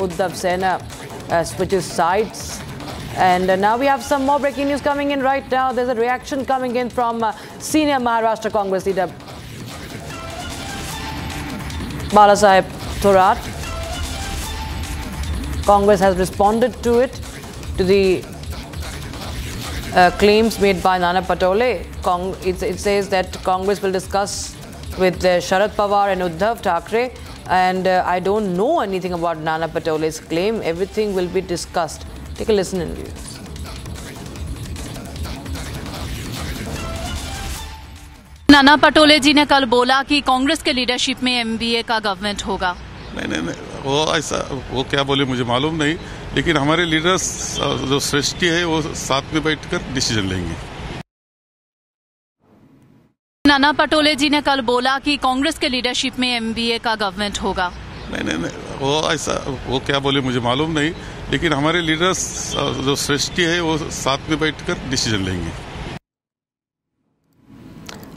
Uddhav Sena switches sides. And now we have some more breaking news coming in right now. There's a reaction coming in from senior Maharashtra Congress leader Balasaheb Thorat. Congress has responded to it, to the claims made by Nana Patole. It says that Congress will discuss with Sharad Pawar and Uddhav Thackeray. And I don't know anything about Nana Patole's claim. Everything will be discussed. Take a listen and view. Nana Patole जी ने कल बोला कि कांग्रेस के leadership में MVA का government होगा। नहीं, वो क्या बोले मुझे मालूम नहीं, लेकिन हमारे लीडर्स जो श्रेष्ठी है वो साथ में बैठकर डिसीजन लेंगे। नाना पटोले जी ने कल बोला कि कांग्रेस के लीडरशिप में एमवीए का गवर्नमेंट होगा। नहीं, वो क्या बोले मुझे मालूम नहीं, लेकिन हमारे लीडर्स जो श्रेष्ठी है वो साथ में बैठकर डिसीजन लेंगे।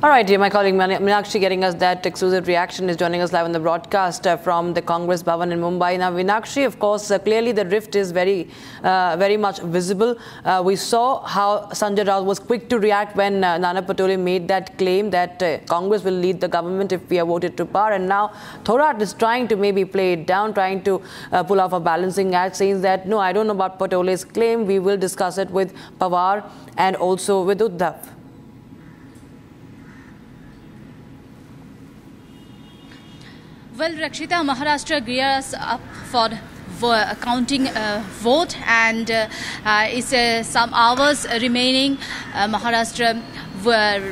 All right, dear, my colleague Meenakshi getting us that exclusive reaction is joining us live on the broadcast from the Congress Bhavan in Mumbai. Now, Meenakshi, of course, clearly the rift is very much visible. We saw how Sanjay Raut was quick to react when Nana Patole made that claim that Congress will lead the government if we are voted to power. And now Thorat is trying to maybe play it down, trying to pull off a balancing act, saying that, no, I don't know about Patole's claim. We will discuss it with Pawar and also with Uddhav. Well, Rakshita, Maharashtra gears up for counting vote, and it's some hours remaining. Maharashtra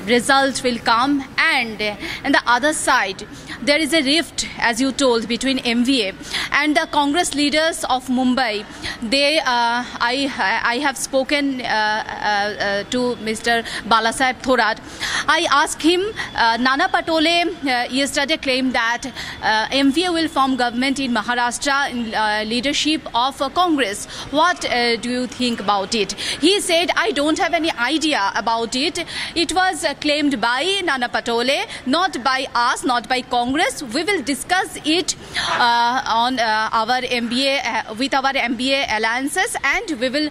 result will come, and on the other side there is a rift, as you told, between MVA and the Congress leaders of Mumbai. I have spoken to Mr. Balasaheb Thorat. I asked him, Nana Patole yesterday claimed that MVA will form government in Maharashtra in leadership of Congress. What do you think about it? He said, I don't have any idea about it. It was claimed by Nana Patole, not by us, not by Congress. We will discuss it on our MBA with our MBA alliances, and we will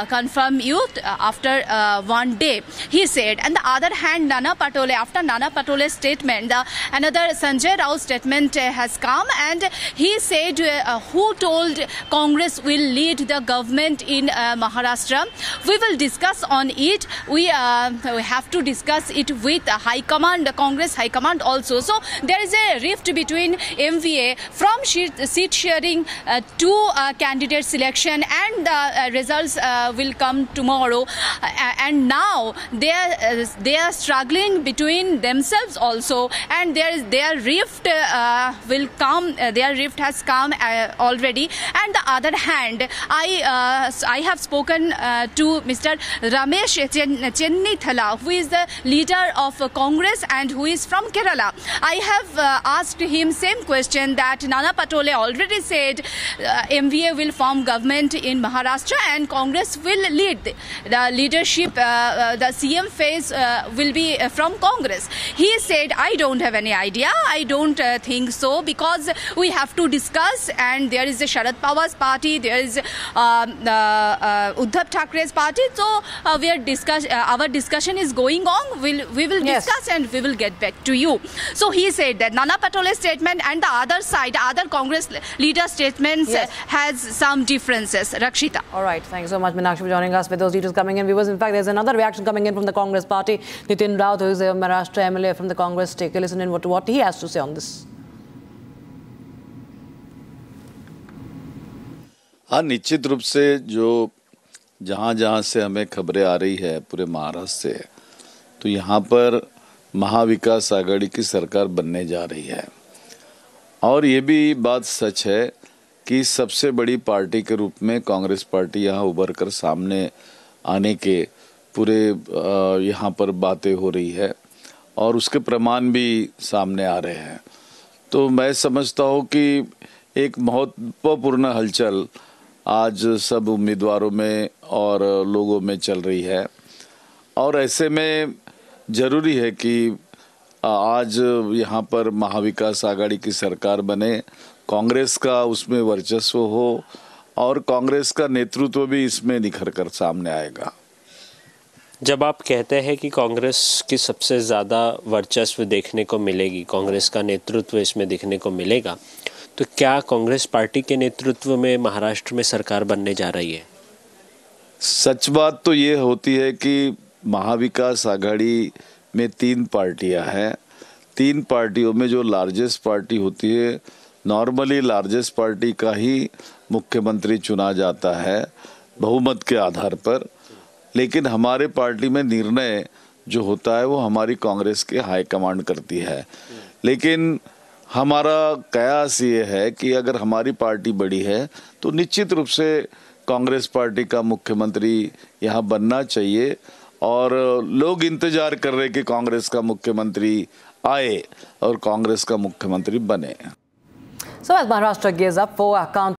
confirm you after one day, he said. On the other hand, Nana Patole, after Nana Patole's statement, another Sanjay Raut statement has come, and he said, who told Congress will lead the government in Maharashtra? We will discuss on it. We have to discuss it with High Command, Congress High Command also. So there is a rift between MVA from seat sharing to candidate selection, and the results will come tomorrow. And now they are struggling between themselves also, and their rift will come. Their rift has come already. And the other hand, I have spoken to Mr. Ramesh Chennithala, who is the leader of Congress and who is from Kerala. I have asked him same question, that Nana Patole already said MVA will form government in Maharashtra and Congress will lead the leadership. The CM phase will be from Congress. He said, I don't have any idea. I don't think so, because we have to discuss, and there is the Sharad Pawar's party, there is Uddhav Thackeray's party. So our discussion is going on. We will discuss, and we will get back to you. So he said that Nana Patole's statement and the other side, other Congress leader statements has some differences. Rakshita. All right. Thank you so much, Meenakshi, for joining us with those details coming in. Viewers, in fact, there's another reaction coming in from the Congress party. Nitin Raut, who is a Maharashtra MLA from the Congress. Take a listen in what he has to say on this. हाँ, निश्चित रूप से जो जहाँ से हमें खबरें आ रही है पूरे महाराष्ट्र से, तो यहाँ पर महाविकास आघाड़ी की सरकार बनने जा रही है। और ये भी बात सच है कि सबसे बड़ी पार्टी के रूप में कांग्रेस पार्टी यहाँ उभर कर सामने आने के पूरे यहाँ पर बातें हो रही है, और उसके प्रमाण भी सामने आ रहे हैं। तो मैं समझता हूँ कि एक महत्वपूर्ण हलचल आज सब उम्मीदवारों में और लोगों में चल रही है, और ऐसे में ज़रूरी है कि आज यहाँ पर महाविकास आघाड़ी की सरकार बने, कांग्रेस का उसमें वर्चस्व हो और कांग्रेस का नेतृत्व भी इसमें निखर कर सामने आएगा। जब आप कहते हैं कि कांग्रेस की सबसे ज़्यादा वर्चस्व देखने को मिलेगी, कांग्रेस का नेतृत्व इसमें दिखने को मिलेगा, तो क्या कांग्रेस पार्टी के नेतृत्व में महाराष्ट्र में सरकार बनने जा रही है? सच बात तो ये होती है कि महाविकास आघाड़ी में 3 पार्टियां हैं। 3 पार्टियों में जो लार्जेस्ट पार्टी होती है, नॉर्मली लार्जेस्ट पार्टी का ही मुख्यमंत्री चुना जाता है बहुमत के आधार पर। लेकिन हमारे पार्टी में निर्णय जो होता है वो हमारी कांग्रेस के हाईकमांड करती है। लेकिन हमारा कयास ये है कि अगर हमारी पार्टी बड़ी है तो निश्चित रूप से कांग्रेस पार्टी का मुख्यमंत्री यहाँ बनना चाहिए और लोग इंतजार कर रहे कि कांग्रेस का मुख्यमंत्री आए और कांग्रेस का मुख्यमंत्री बने। So as Maharashtra gears up for